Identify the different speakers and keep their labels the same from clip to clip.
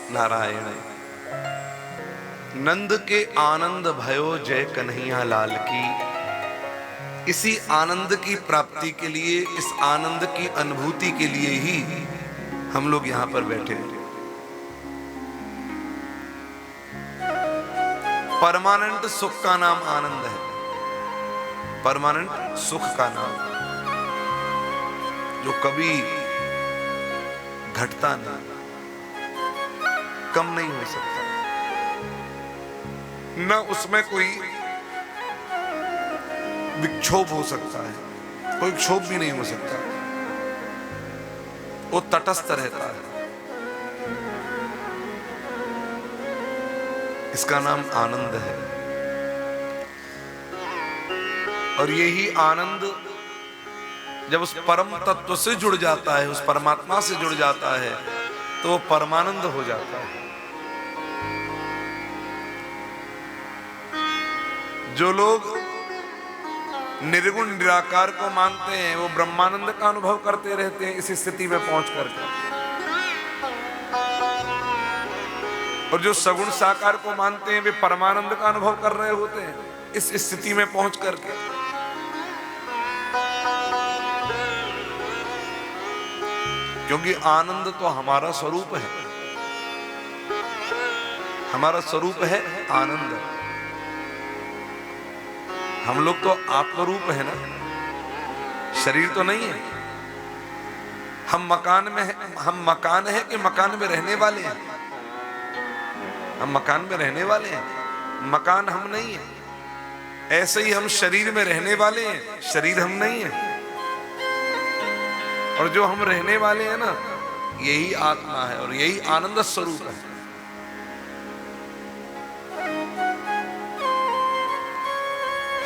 Speaker 1: नारायण। नंद के आनंद भयो जय कन्हैया लाल की। इसी आनंद की प्राप्ति के लिए, इस आनंद की अनुभूति के लिए ही हम लोग यहां पर बैठे हैं। परमानेंट सुख का नाम आनंद है। परमानेंट सुख का नाम जो कभी घटता नहीं, कम नहीं हो सकता, न उसमें कोई विक्षोभ हो सकता है, कोई क्षोभ भी नहीं हो सकता, वो तटस्थ रहता है। इसका नाम आनंद है। और यही आनंद जब उस परम तत्व से जुड़ जाता है, उस परमात्मा से जुड़ जाता है, तो वो परमानंद हो जाता है। जो लोग निर्गुण निराकार को मानते हैं वो ब्रह्मानंद का अनुभव करते रहते हैं इस स्थिति में पहुंच करके। और जो सगुण साकार को मानते हैं वे परमानंद का अनुभव कर रहे होते हैं इस स्थिति में पहुंच करके। क्योंकि आनंद तो हमारा स्वरूप है, हमारा स्वरूप है आनंद। हम लोग तो आत्मरूप है ना, शरीर तो नहीं है। हम मकान में है, हम मकान है कि मकान में रहने वाले हैं? हम मकान में रहने वाले हैं, मकान हम नहीं है। ऐसे ही हम शरीर में रहने वाले हैं, शरीर हम नहीं है। और जो हम रहने वाले हैं ना, यही आत्मा है और यही आनंद स्वरूप है।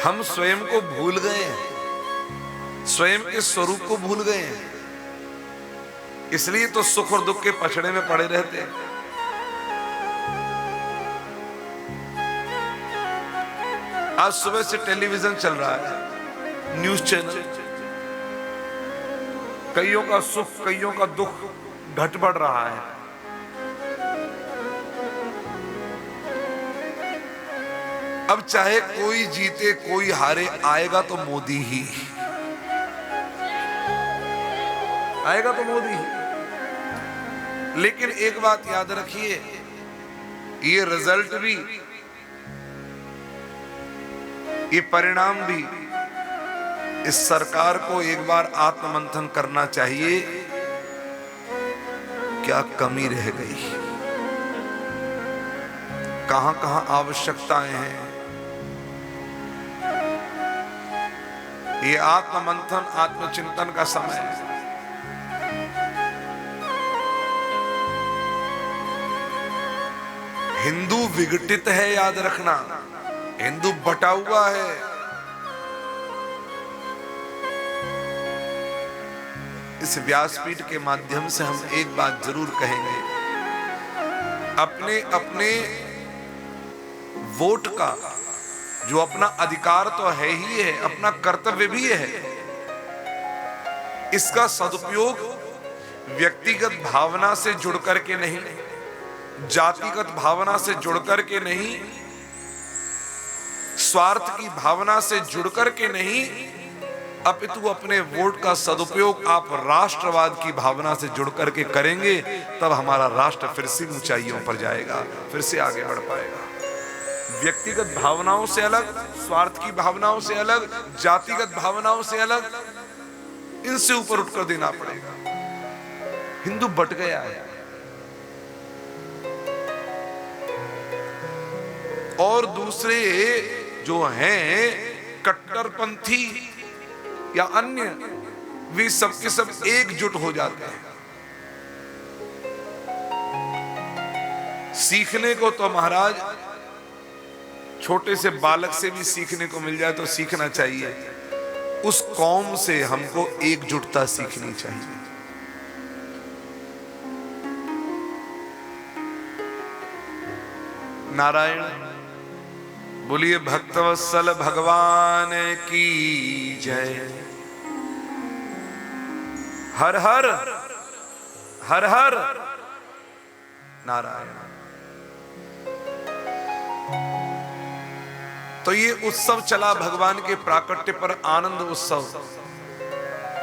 Speaker 1: हम स्वयं को भूल गए हैं, स्वयं के स्वरूप को भूल गए हैं, इसलिए तो सुख और दुख के पछड़े में पड़े रहते हैं। आज सुबह से टेलीविजन चल रहा है, न्यूज चैनल, कईयों का सुख कईयों का दुख घट बढ़ रहा है। अब चाहे कोई जीते कोई हारे, आएगा तो मोदी ही, आएगा तो मोदी ही। लेकिन एक बात याद रखिए, ये रिजल्ट भी, ये परिणाम भी इस सरकार को एक बार आत्ममंथन करना चाहिए। क्या कमी रह गई, कहां कहां आवश्यकताएं हैं? ये आत्ममंथन आत्मचिंतन का समय है। हिंदू विघटित है, याद रखना, हिंदू बटा हुआ है। इस व्यासपीठ के माध्यम से हम एक बात जरूर कहेंगे, अपने अपने वोट का जो अपना अधिकार तो है ही है, अपना कर्तव्य भी है, इसका सदुपयोग व्यक्तिगत भावना से जुड़ करके नहीं, जातिगत भावना से जुड़ करके नहीं, स्वार्थ की भावना से जुड़ करके नहीं, अपितु अपने वोट का सदुपयोग आप राष्ट्रवाद की भावना से जुड़ करके करेंगे, तब हमारा राष्ट्र फिर से ऊंचाइयों पर जाएगा, फिर से आगे बढ़ पाएगा। व्यक्तिगत भावनाओं से अलग, स्वार्थ की भावनाओं से अलग, जातिगत भावनाओं से अलग, इनसे ऊपर उठकर देना पड़ेगा। हिंदू बट गया है और दूसरे जो हैं कट्टरपंथी या अन्य, वे सबके सब एकजुट हो जाते हैं। सीखने को तो महाराज छोटे से बालक से भी सीखने को मिल जाए तो सीखना चाहिए। उस कौम से हमको एकजुटता सीखनी चाहिए। नारायण बोलिए, भक्तवत्सल भगवान की जय। हर हर हर हर नारायण। तो ये उत्सव चला भगवान के प्राकट्य पर, आनंद उत्सव।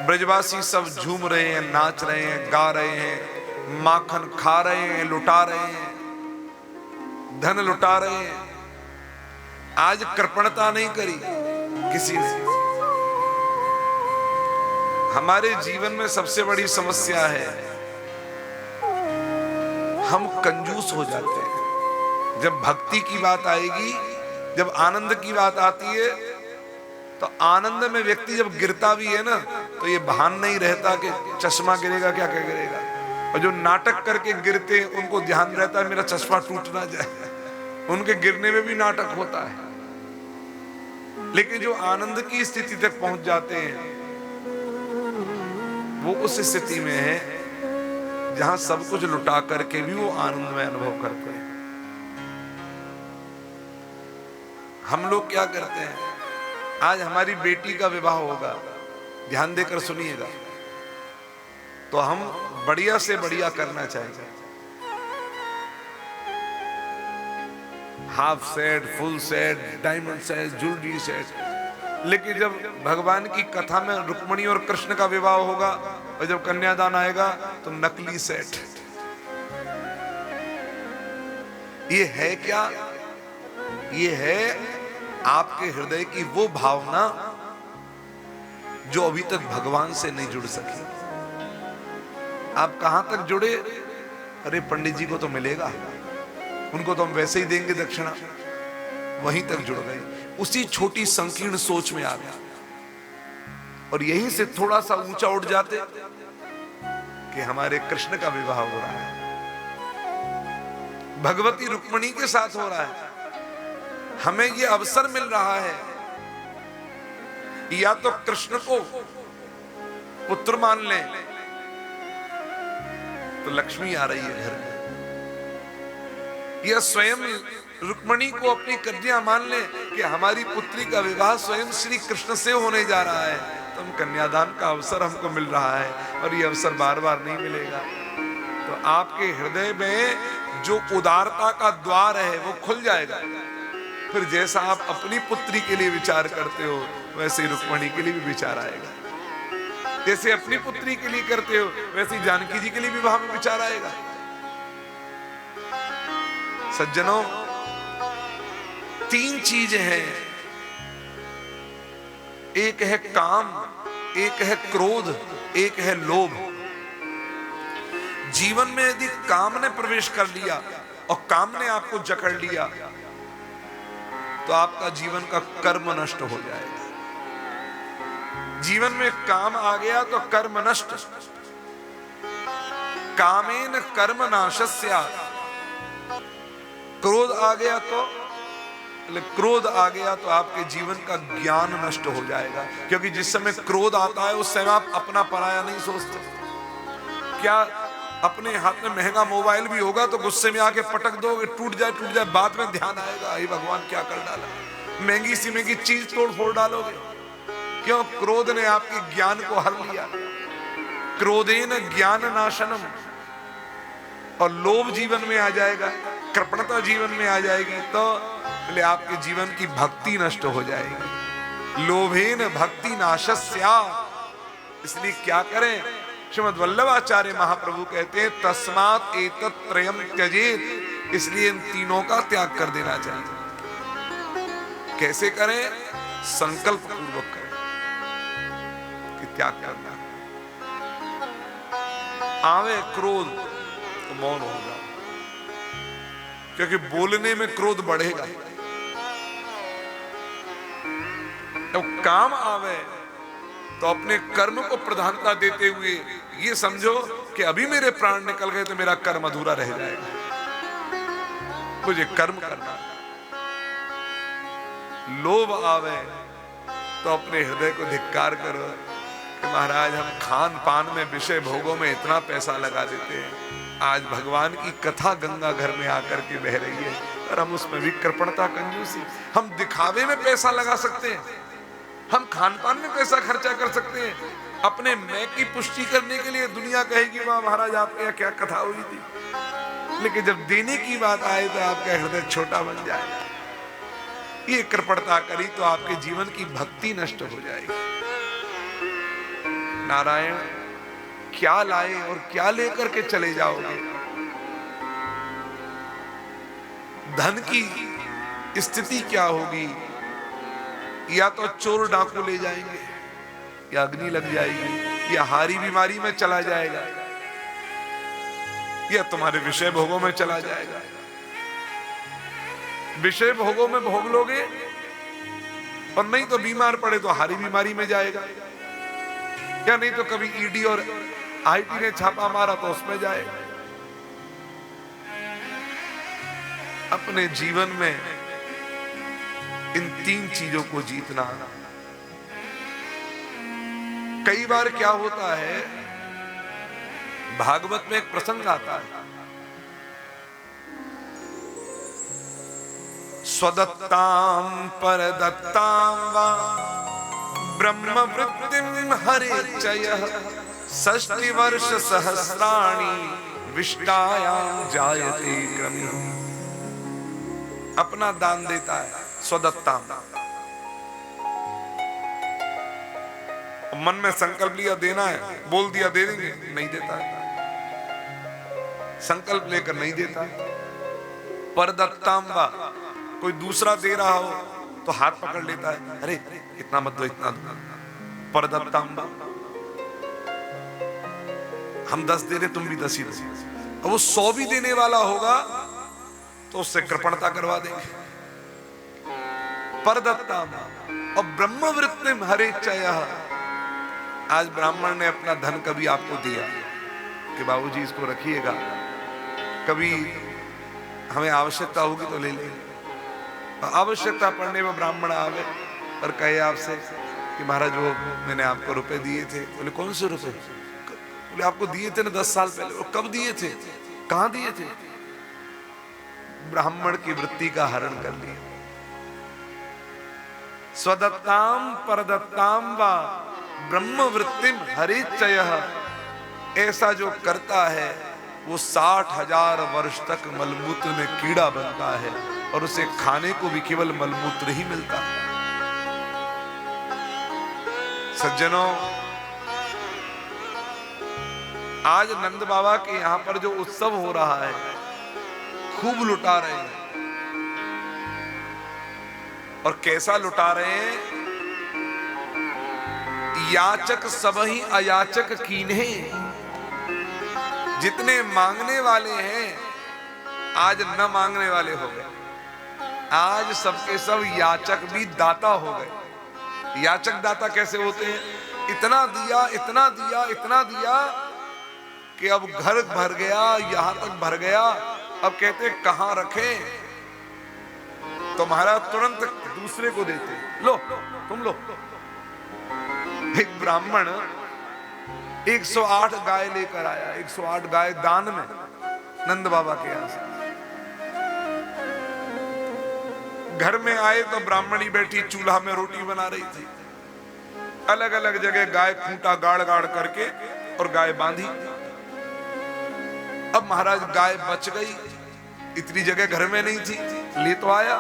Speaker 1: ब्रजवासी सब झूम रहे हैं, नाच रहे हैं, गा रहे हैं, माखन खा रहे हैं, लुटा रहे हैं, धन लुटा रहे हैं। आज कृपणता नहीं करी किसी ने। हमारे जीवन में सबसे बड़ी समस्या है, हम कंजूस हो जाते हैं। जब भक्ति की बात आएगी, जब आनंद की बात आती है, तो आनंद में व्यक्ति जब गिरता भी है ना, तो ये भान नहीं रहता कि चश्मा गिरेगा, क्या क्या गिरेगा। और जो नाटक करके गिरते हैं उनको ध्यान रहता है मेरा चश्मा टूट ना जाए, उनके गिरने में भी नाटक होता है। लेकिन जो आनंद की स्थिति तक पहुंच जाते हैं, वो उस स्थिति में है जहां सब कुछ लुटा करके भी वो आनंद में अनुभव करते हैं। हम लोग क्या करते हैं, आज हमारी बेटी का विवाह होगा, ध्यान देकर सुनिएगा, तो हम बढ़िया से बढ़िया करना चाहेंगे। Half set, full set, diamond set, jewellery set. लेकिन जब भगवान की कथा में रुक्मिणी और कृष्ण का विवाह होगा और जब कन्यादान आएगा तो नकली सेट। ये है क्या? ये है आपके हृदय की वो भावना जो अभी तक भगवान से नहीं जुड़ सकी। आप कहां तक जुड़े? अरे पंडित जी को तो मिलेगा, उनको तो हम वैसे ही देंगे दक्षिणा, वहीं तक जुड़ गए। उसी छोटी संकीर्ण सोच में आ गया। और यहीं से थोड़ा सा ऊंचा उठ जाते कि हमारे कृष्ण का विवाह हो रहा है, भगवती रुक्मिणी के साथ हो रहा है, हमें ये अवसर मिल रहा है। या तो कृष्ण को पुत्र मान लें तो लक्ष्मी आ रही है घर में, या स्वयं रुक्मिणी को अपनी कन्या मान ले कि हमारी पुत्री का विवाह स्वयं श्री कृष्ण से होने जा रहा है, तो हम कन्यादान का अवसर हमको मिल रहा है। और ये अवसर बार बार नहीं मिलेगा। तो आपके हृदय में जो उदारता का द्वार है वो खुल जाएगा। फिर जैसा आप अपनी पुत्री के लिए विचार करते हो, वैसे ही रुक्मिणी के लिए भी विचार आएगा। जैसे अपनी पुत्री के लिए करते हो, वैसे ही जानकी जी के लिए विवाह में विचार आएगा। सज्जनों, तीन चीजें हैं, एक है काम, एक है क्रोध, एक है लोभ। जीवन में यदि काम ने प्रवेश कर लिया और काम ने आपको जकड़ लिया, तो आपका जीवन का कर्म नष्ट हो जाएगा। जीवन में काम आ गया तो कर्म नष्ट। कामेन कर्म नाशस्या। क्रोध आ गया तो आपके जीवन का ज्ञान नष्ट हो जाएगा। क्योंकि जिस समय क्रोध आता है उस समय आप अपना पराया नहीं सोचते। क्या अपने हाथ में महंगा मोबाइल भी होगा तो गुस्से में आके पटक दोगे, टूट जाए, बाद में ध्यान आएगा, हे भगवान क्या कर डाला। महंगी सी महंगी चीज तोड़ फोड़ डालोगे। क्यों? क्रोध ने आपके ज्ञान को हर लिया। क्रोधेन ज्ञान नाशनम। और लोभ जीवन में आ जाएगा, कृपणता जीवन में आ जाएगी, तो पहले आपके जीवन की भक्ति नष्ट हो जाएगी। लोभेन भक्ति नाशस्या। इसलिए क्या करें? श्रीमद् वल्लभाचार्य महाप्रभु कहते हैं तस्मात् एतत् त्रयम् त्यजेत्। इसलिए इन तीनों का त्याग कर देना चाहिए। कैसे करें? संकल्प पूर्वक करें कि त्याग करना। आवे क्रोध तो मौन हो जाओ, क्योंकि बोलने में क्रोध बढ़ेगा। जब काम आवे तो अपने कर्म को प्रधानता देते हुए ये समझो कि अभी मेरे प्राण निकल गए तो मेरा कर्म अधूरा रह जाएगा, मुझे कर्म करना। लोभ आवे तो अपने हृदय को धिक्कार करो कि महाराज हम खान पान में, विषय भोगों में इतना पैसा लगा देते हैं, आज भगवान की कथा गंगा घर में आकर के बह रही है और हम उसमें भी कृपणता, कंजूसी। हम दिखावे में पैसा लगा सकते हैं, हम खान पान में पैसा खर्चा कर सकते हैं, अपने मैं की पुष्टि करने के लिए दुनिया कहेगी वाह महाराज आपके यहाँ क्या कथा हुई थी। लेकिन जब देने की बात आए तो आपका हृदय छोटा बन जाएगा। ये कृपणता करी तो आपके जीवन की भक्ति नष्ट हो जाएगी। नारायण क्या लाए और क्या लेकर के चले जाओगे? धन की स्थिति क्या होगी? या तो चोर डाकू ले जाएंगे, या अग्नि लग जाएगी, या हारी बीमारी में चला जाएगा, या तुम्हारे विषय भोगों में चला जाएगा। विषय भोगों में भोग लोगे और नहीं तो बीमार पड़े तो हारी बीमारी में जाएगा, या नहीं तो कभी ईडी और आईटी ने छापा मारा तो उसमें जाएगा। अपने जीवन में इन तीन चीजों को जीतना। कई बार क्या होता है, भागवत में एक प्रसंग आता है, स्वदत्तां परदत्तां वा ब्रह्म वृत्तिं हरेच्चयः षष्टि वर्ष सहस्राणि विष्टायां जायते क्रमिः। अपना दान देता है, स्वदत्तां। मन में संकल्प लिया देना है, बोल दिया दे देंगे, नहीं देता है। संकल्प लेकर नहीं देता। परदत्तां वा, कोई दूसरा दे रहा हो तो हाथ पकड़ लेता है, अरे इतना मत दो, इतना दो। परदत्तां वा, हम 10 दे रहे, तुम भी 10 ही दो। अब वो 100 भी देने वाला होगा तो उससे कृपणता करवा देंगे। परदत्तां और ब्रह्म वृत्तिं हरेच्चयः। आज ब्राह्मण ने अपना धन कभी आपको दिया कि बाबूजी इसको रखिएगा, कभी हमें आवश्यकता होगी तो ले लेंगे। आवश्यकता पड़ने में ब्राह्मण आवे और कहे आपसे कि महाराज वो मैंने आपको रुपए दिए थे। बोले कौन से रुपए? बोले आपको दिए थे ना 10 साल पहले। और कब दिए थे? कहां दिए थे? ब्राह्मण की वृत्ति का हरण कर लिया। स्वदत्तां परदत्तां वा ब्रह्म वृत्तिं हरेच्चयः। ऐसा जो करता है वो 60,000 वर्ष तक मलमूत्र में कीड़ा बनता है और उसे खाने को भी केवल मलमूत्र ही मिलता है। सज्जनों, आज नंद बाबा के यहां पर जो उत्सव हो रहा है, खूब लुटा रहे हैं। और कैसा लुटा रहे हैं? याचक सब ही अयाचक कीन्हे। जितने मांगने वाले हैं आज न मांगने वाले हो गए। आज सबके सब याचक भी दाता हो गए। याचक दाता कैसे होते हैं? इतना दिया, इतना दिया, इतना दिया कि अब घर भर गया, यहां तक भर गया। अब कहते कहां रखें? तो महाराज तुरंत दूसरे को देते, लो तुम लो। एक ब्राह्मण 108 गाय लेकर आया, 108 गाय दान में नंद बाबा के यहां से। घर में आए तो ब्राह्मणी बैठी चूल्हा में रोटी बना रही थी। अलग अलग जगह गाय खूंटा गाड़ गाड़ करके और गाय बांधी। अब महाराज गाय बच गई, इतनी जगह घर में नहीं थी, ले तो आया।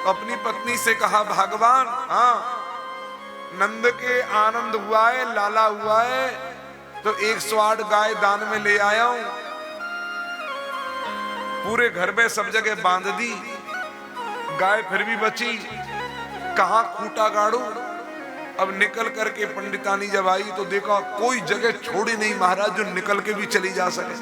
Speaker 1: अपनी पत्नी से कहा, भगवान हाँ नंद के आनंद हुआ है, लाला हुआ है, तो 108 गाय दान में ले आया हूं। पूरे घर में सब जगह बांध दी, गाय फिर भी बची, कहां खूंटा गाड़ू। अब निकल करके पंडितानी जब आई तो देखा कोई जगह छोड़ी नहीं महाराज जो निकल के भी चली जा सके।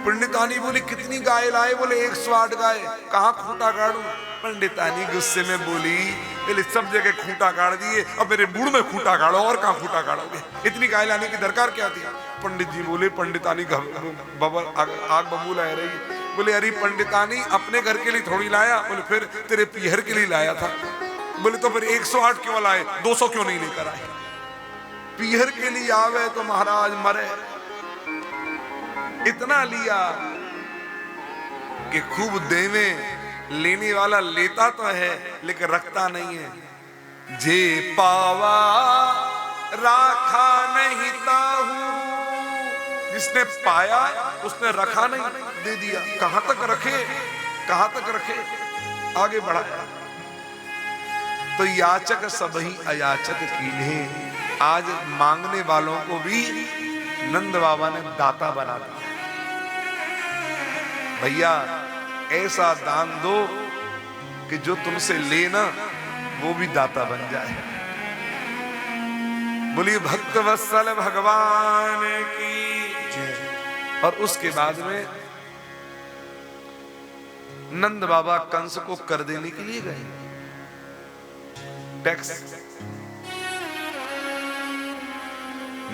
Speaker 1: पंडितानी बोली कितनी गाय लाए? बोले 108 गाय। कहां खूंटा गाड़ू? पंडितानी गुस्से में बोली, बोले सब जगह खूंटा गाड़ दिए, अब मेरे बूढ़ में खूंटा गाड़ो, और कहां खूंटा गाड़ोगे? इतनी गाय लाने की दरकार क्या थी? पंडित जी बोले, पंडितानी आग बबूला है रही। बोले अरे पंडितानी अपने घर के लिए थोड़ी लाया। बोले फिर तेरे पीहर के लिए लाया था। बोले तो फिर 108 क्यों लाए, 200 क्यों नहीं लेकर आए? पीहर के लिए आवे तो महाराज मरे। इतना लिया कि खूब देवे, लेने वाला लेता तो है लेकिन रखता नहीं है। जे पावा राखा नहीं ताहू, जिसने पाया उसने रखा नहीं, दे दिया। कहां तक रखे, कहां तक रखे, आगे बढ़ाया। तो याचक सबही अयाचक कीन्हे, आज मांगने वालों को भी नंद बाबा ने दाता बना दिया। भैया ऐसा दान दो कि जो तुमसे लेना वो भी दाता बन जाए। बोलिए भक्त वत्सल भगवान की जय। और उसके बाद में नंद बाबा कंस को कर देने के लिए गए, टैक्स।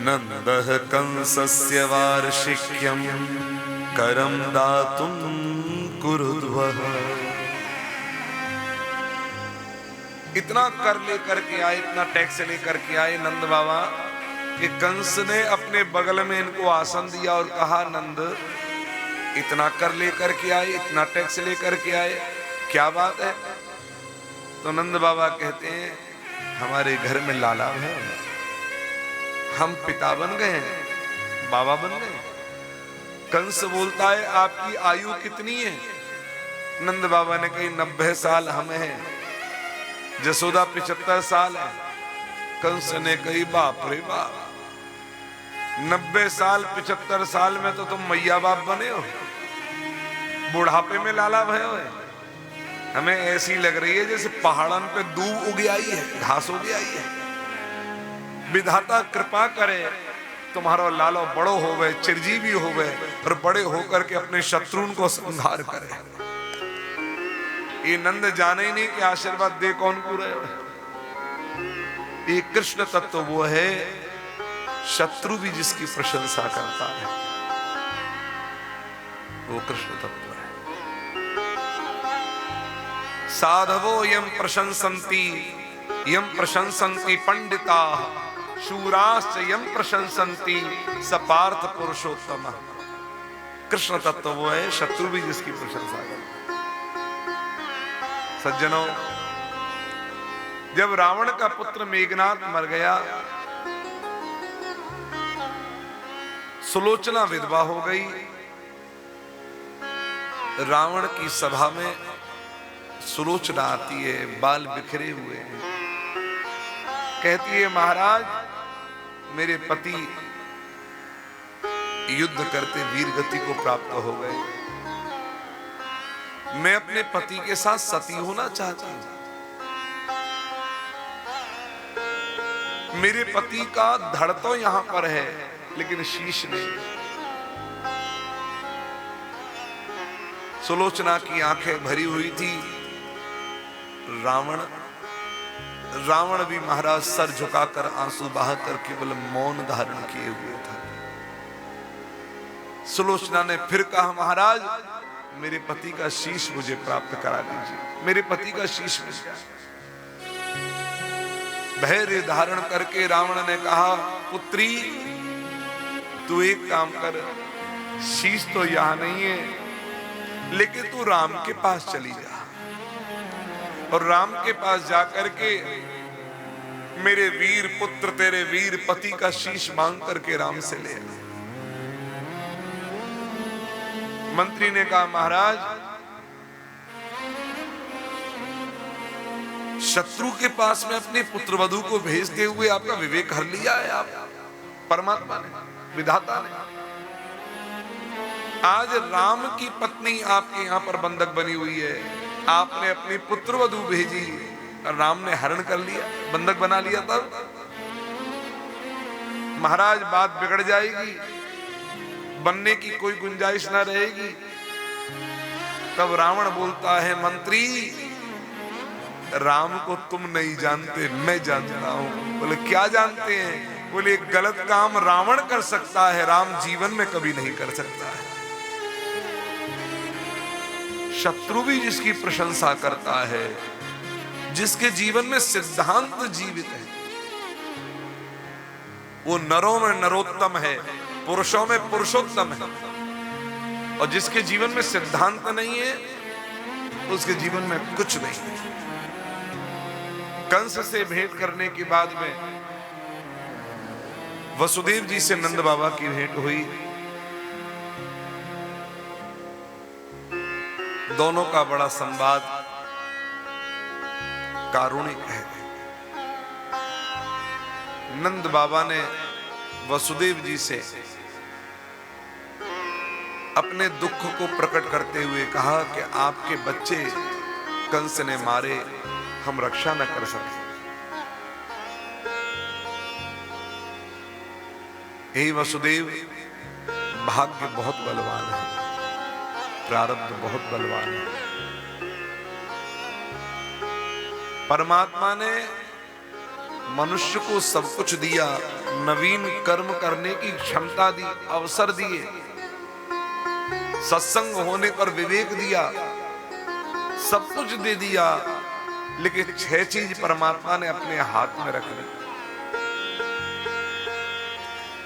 Speaker 1: नंदः कंसस्य वार्षिक्यं करम दातुं कुरुद्वः। इतना कर लेकर के आए, इतना टैक्स लेकर के आए नंद बाबा कि कंस ने अपने बगल में इनको आसन दिया और कहा, नंद इतना कर लेकर के आए, इतना टैक्स लेकर के आए, क्या बात है? तो नंद बाबा कहते हैं, हमारे घर में लाला है, हम पिता बन गए हैं, बाबा बन गए। कंस बोलता है, आपकी आयु कितनी है? नंद बाबा ने कही 90 साल हमें है, जसोदा 75 साल है। कंस ने कही, बाप रे बाप, 90 साल 75 साल में तो तुम मैया बाप बने हो, बुढ़ापे में लाला भय हो। हमें ऐसी लग रही है जैसे पहाड़न पे दूब उग आई है, घास उग आई है। विधाता कृपा करे तुम्हारा लालो बड़ो होवे, चिरजीवी होवे और बड़े होकर के अपने शत्रुन को संहार करे। ये नंद जाने ही नहीं कि आशीर्वाद दे कौन को रहे। ये कृष्ण तत्व वो है, शत्रु भी जिसकी प्रशंसा करता है, वो कृष्ण तत्व है। साधवो यम प्रशंसन्ति पंडिता, शूराश्च यम प्रशंसन्ति स पार्थ पुरुषोत्तम। कृष्ण तत्व वो है, शत्रु भी जिसकी प्रशंसा करता है। सज्जनों, जब रावण का पुत्र मेघनाद मर गया, सुलोचना विधवा हो गई। रावण की सभा में सुलोचना आती है, बाल बिखरे हुए हैं। कहती है, महाराज मेरे पति युद्ध करते वीर गति को प्राप्त हो गए, मैं अपने पति के साथ सती होना चाहती हूं। मेरे पति का धड़ तो यहां पर है लेकिन शीश नहीं। सुलोचना की आंखें भरी हुई थी। रावण भी महाराज सर झुकाकर आंसू बहाकर केवल मौन धारण किए हुए था। सुलोचना ने फिर कहा, महाराज मेरे पति का शीश मुझे प्राप्त करा दीजिए, मेरे पति का शीश मिल जाए। धैर्य धारण करके रावण ने कहा, पुत्री तू एक काम कर, शीश तो यहां नहीं है, लेकिन तू राम के पास चली जा और राम के पास जाकर के मेरे वीर पुत्र तेरे वीर पति का शीश मांग करके राम से ले आ। मंत्री ने कहा, महाराज शत्रु के पास में अपने पुत्र वधू को भेजते हुए आपका विवेक हर लिया है आप परमात्मा ने, विधाता ने। आज राम की पत्नी आपके यहां पर बंधक बनी हुई है, आपने अपनी पुत्र वधू भेजी, राम ने हरण कर लिया, बंधक बना लिया। तब महाराज बात बिगड़ जाएगी, बनने की कोई गुंजाइश ना रहेगी। तब रावण बोलता है, मंत्री राम को तुम नहीं जानते, मैं जानता हूं। बोले क्या जानते हैं? बोले गलत काम रावण कर सकता है, राम जीवन में कभी नहीं कर सकता है। शत्रु भी जिसकी प्रशंसा करता है, जिसके जीवन में सिद्धांत जीवित है, वो नरों में नरोत्तम है, पुरुषों में पुरुषोत्तम है। और जिसके जीवन में सिद्धांत नहीं है, उसके जीवन में कुछ नहीं है। कंस से भेंट करने के बाद में वसुदेव जी से नंद बाबा की भेंट हुई। दोनों का बड़ा संवाद कारुणिक है। नंद बाबा ने वसुदेव जी से अपने दुख को प्रकट करते हुए कहा कि आपके बच्चे कंस ने मारे, हम रक्षा न कर सके। हे वसुदेव, भाग्य बहुत बलवान है, प्रारब्ध बहुत बलवान है। परमात्मा ने मनुष्य को सब कुछ दिया, नवीन कर्म करने की क्षमता दी, अवसर दिए, सत्संग होने पर विवेक दिया, सब कुछ दे दिया, लेकिन 6 चीज परमात्मा ने अपने हाथ में रख ली।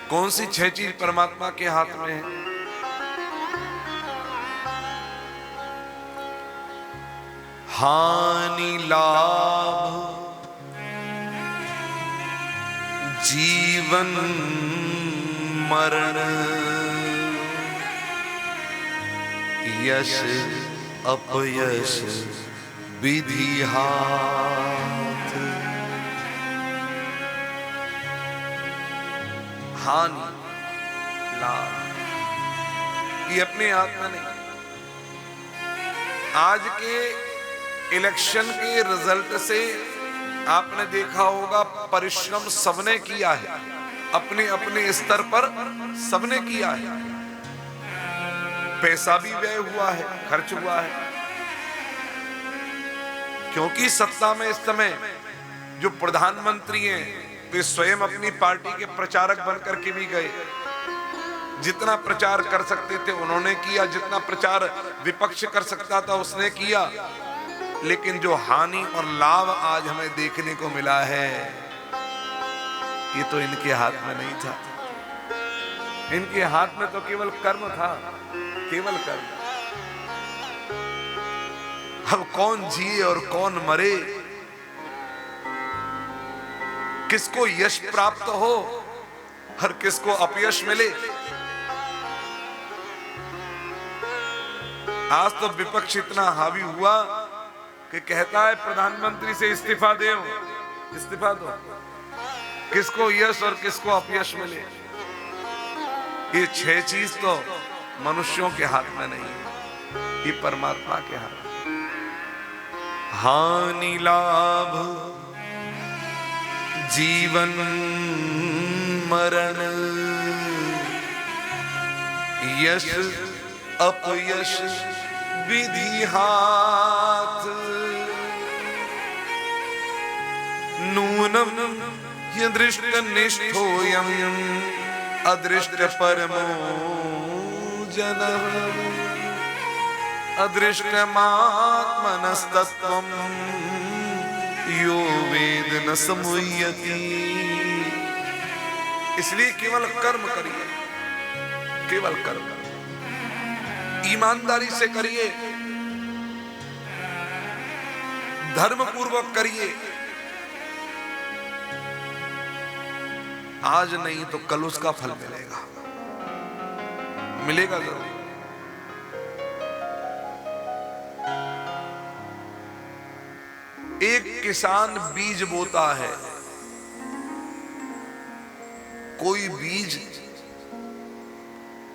Speaker 1: कौन सी 6 चीज परमात्मा के हाथ में है? हानि लाभ, जीवन मरण, यश अपयश विधि हाथ। हानि लाभ ये अपने हाथ में नहीं। आज के इलेक्शन के रिजल्ट से आपने देखा होगा, परिश्रम सबने किया है, अपने अपने स्तर पर सबने किया है, पैसा भी व्यय हुआ है, खर्च हुआ है, क्योंकि सत्ता में इस समय जो प्रधानमंत्री हैं वे स्वयं अपनी पार्टी के प्रचारक बनकर के भी गए। जितना प्रचार कर सकते थे उन्होंने किया, जितना प्रचार विपक्ष कर सकता था उसने किया, लेकिन जो हानि और लाभ आज हमें देखने को मिला है ये तो इनके हाथ में नहीं था। इनके हाथ में तो केवल कर्म था, केवल कर्म। अब कौन जिए और कौन मरे, किसको यश प्राप्त हो और किसको अपयश मिले। आज तो विपक्ष इतना हावी हुआ कि कहता है प्रधानमंत्री से इस्तीफा दो, इस्तीफा दो, किसको यश और किसको अपयश मिले। ये 6 चीज तो मनुष्यों के हाथ में नहीं है, ये परमात्मा के हाथ में। हानि लाभ, जीवन मरण, यश अपयश विधि हाथ। नूनम यदृष्ट निष्ठोयम अदृष्ट परमो जनः, अदृष्टमात्मनस्तत्वं यो वेद न समुह्यति। इसलिए केवल कर्म करिए, केवल कर्म ईमानदारी से करिए, धर्म पूर्वक करिए। आज नहीं तो कल उसका फल मिलेगा, मिलेगा जरूर। एक किसान बीज बोता है, कोई बीज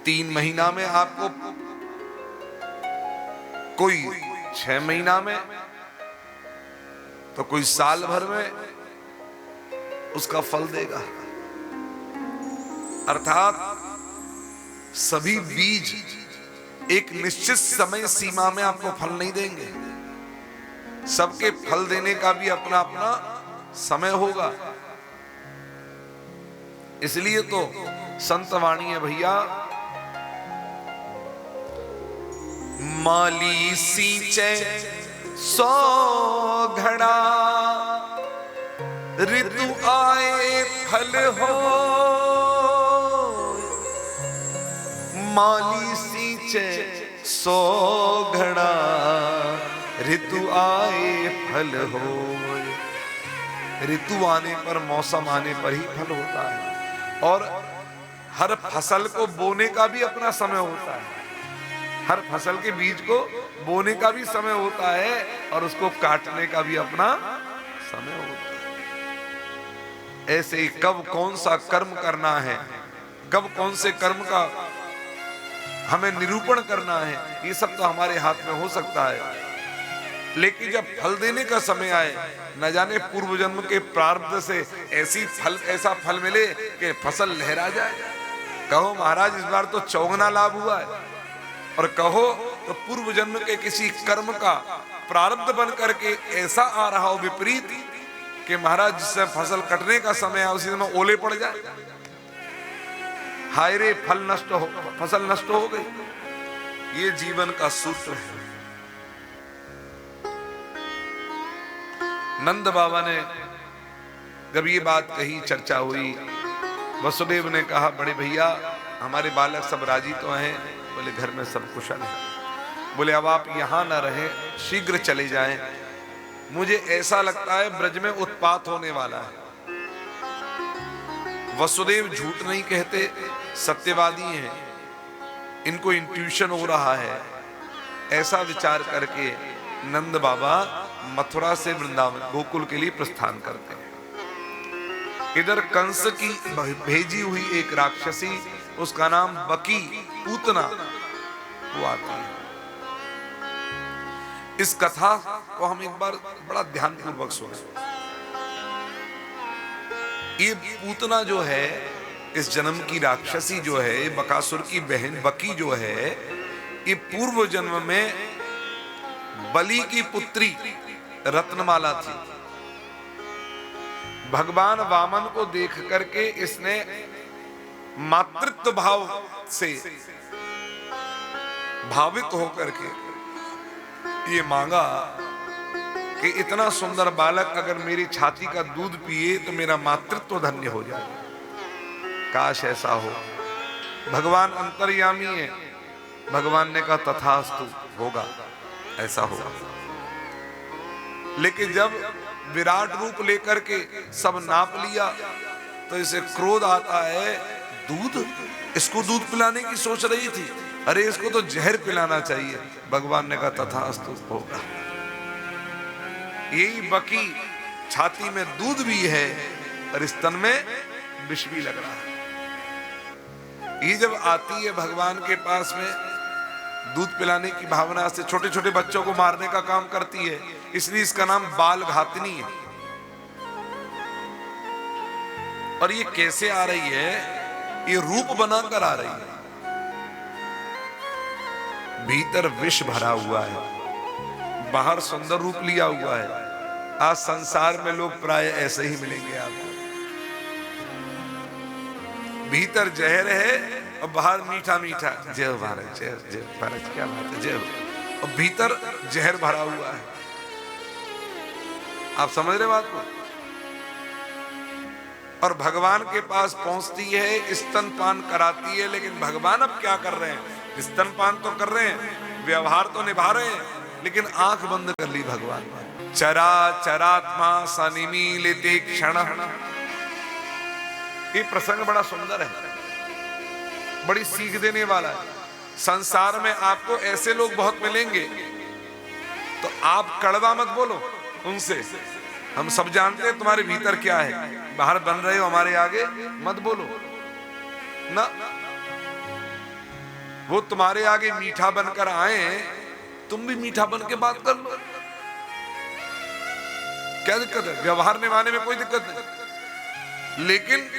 Speaker 1: 3 महीना में आपको, कोई 6 महीना में, तो कोई साल भर में उसका फल देगा। अर्थात सभी बीज एक निश्चित समय सीमा में आपको फल नहीं देंगे, सबके फल देने का भी अपना अपना समय होगा। इसलिए तो संत वाणी है भैया, माली सींचे 100 घड़ा, ऋतु आए फल हो। माली सींचे 100 घड़ा, ऋतु आए फल हो। ऋतु आने पर, मौसम आने पर ही फल होता है। और हर फसल को बोने का भी अपना समय होता है, हर फसल के बीज को बोने का भी समय होता है और उसको काटने का भी अपना समय होता है। ऐसे ही कब कौन सा कर्म करना है, कब कौन से कर्म का हमें निरूपण करना है, ये सब तो हमारे हाथ में हो सकता है, लेकिन जब फल देने का समय आए, न जाने पूर्व जन्म के प्रारब्ध से ऐसा फल मिले कि फसल लहरा जाए। कहो महाराज इस बार तो चौगुना लाभ हुआ है, और कहो तो पूर्व जन्म के किसी कर्म का प्रारब्ध बन करके ऐसा आ रहा हो विपरीत कि महाराज जिससे फसल कटने का समय है उसी समय ओले पड़ जाए, हाय रे फसल नष्ट हो गई। ये जीवन का सूत्र है। नंद बाबा ने जब ये बात कही, चर्चा हुई, वसुदेव ने कहा बड़े भैया हमारे बालक सब राजी तो हैं। बोले घर में सब कुशल है। बोले अब आप यहां ना रहे, शीघ्र चले जाएं, मुझे ऐसा लगता है ब्रज में उत्पात होने वाला है। वसुदेव झूठ नहीं कहते, सत्यवादी हैं, इनको इंट्यूशन हो रहा है। ऐसा विचार करके नंद बाबा मथुरा से वृंदावन गोकुल के लिए प्रस्थान करते हैं। इधर कंस की भेजी हुई एक राक्षसी, उसका नाम बकी पूतना, वो आती है। इस कथा को हम एक बार बड़ा ध्यानपूर्वक सुने। ये पूतना जो है, इस जन्म की राक्षसी जो है, बकासुर की बहन बकी जो है, ये पूर्व जन्म में बलि की पुत्री रत्नमाला थी। भगवान वामन को देख करके इसने मातृत्व भाव से भावित होकर के ये मांगा कि इतना सुंदर बालक अगर मेरी छाती का दूध पिए तो मेरा मातृत्व धन्य हो जाए। काश ऐसा हो। भगवान अंतर्यामी है। भगवान ने कहा तथास्तु, होगा, ऐसा होगा। लेकिन जब विराट रूप लेकर के सब नाप लिया तो इसे क्रोध आता है। दूध, इसको दूध पिलाने की सोच रही थी, अरे इसको तो जहर पिलाना चाहिए। भगवान ने कहा तथास्तु, होगा। यही बकी छाती में दूध भी है और स्तन में विष भी लग रहा है। ये जब आती है भगवान के पास में दूध पिलाने की भावना से, छोटे छोटे बच्चों को मारने का काम करती है, इसलिए इसका नाम बाल घातनी है। और ये कैसे आ रही है? ये रूप बनाकर आ रही है। भीतर विष भरा हुआ है, बाहर सुंदर रूप लिया हुआ है। आज संसार में लोग प्राय ऐसे ही मिलेंगे आपको। भीतर जहर है और बाहर मीठा मीठा, जय हो भारत, जय जय भारत, क्या बात है, जय हो। और भीतर जहर भरा हुआ है। आप समझ रहे बात को? और भगवान के पास पहुंचती है, स्तनपान कराती है। लेकिन भगवान अब क्या कर रहे हैं? स्तनपान तो कर रहे हैं, व्यवहार तो निभा रहे हैं, लेकिन आंख बंद कर ली भगवान ने। चरा चरात्मा सनिमीलिते क्षण। ये प्रसंग बड़ा सुंदर है, बड़ी सीख देने वाला है। संसार में आपको ऐसे लोग बहुत मिलेंगे, तो आप कड़वा मत बोलो उनसे। हम सब जानते हैं तुम्हारे भीतर क्या है, बाहर बन रहे हो हमारे आगे मत बोलो ना। वो तुम्हारे आगे मीठा बनकर आए, तुम भी मीठा बन के बात कर लो। क्या दिक्कत है? व्यवहार निभाने में कोई दिक्कत नहीं, लेकिन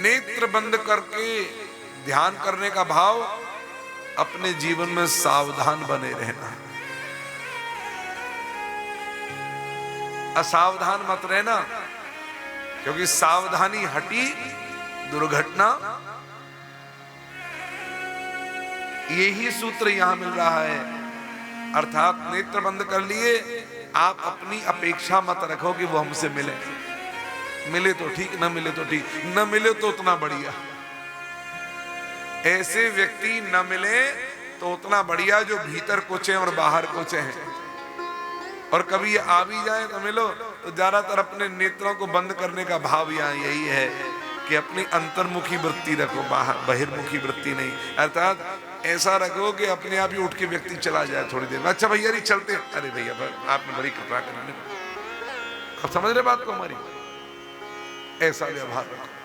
Speaker 1: नेत्र बंद करके ध्यान करने का भाव, अपने जीवन में सावधान बने रहना। असावधान मत रहना, क्योंकि सावधानी हटी दुर्घटना। यही सूत्र यहां मिल रहा है। अर्थात नेत्र बंद कर लिए, आप अपनी अपेक्षा मत रखो कि वो हमसे मिले। मिले तो ठीक, न मिले तो ठीक, न मिले तो उतना बढ़िया। ऐसे व्यक्ति न मिले तो उतना बढ़िया जो भीतर कुछ है और बाहर कुछ है। और कभी ये आ भी जाए तो मिलो, तो ज्यादातर अपने नेत्रों को बंद करने का भाव यहाँ यही है कि अपनी अंतर्मुखी वृत्ति रखो, बाहर बहिर्मुखी वृत्ति नहीं। अर्थात ऐसा रखो कि अपने आप ही उठ के व्यक्ति चला जाए थोड़ी देर में। अच्छा भैया नहीं चलते, अरे भैया आपने बड़ी कृपा करने, अब समझ रहे बात को हमारी, ऐसा व्यवहार रखो।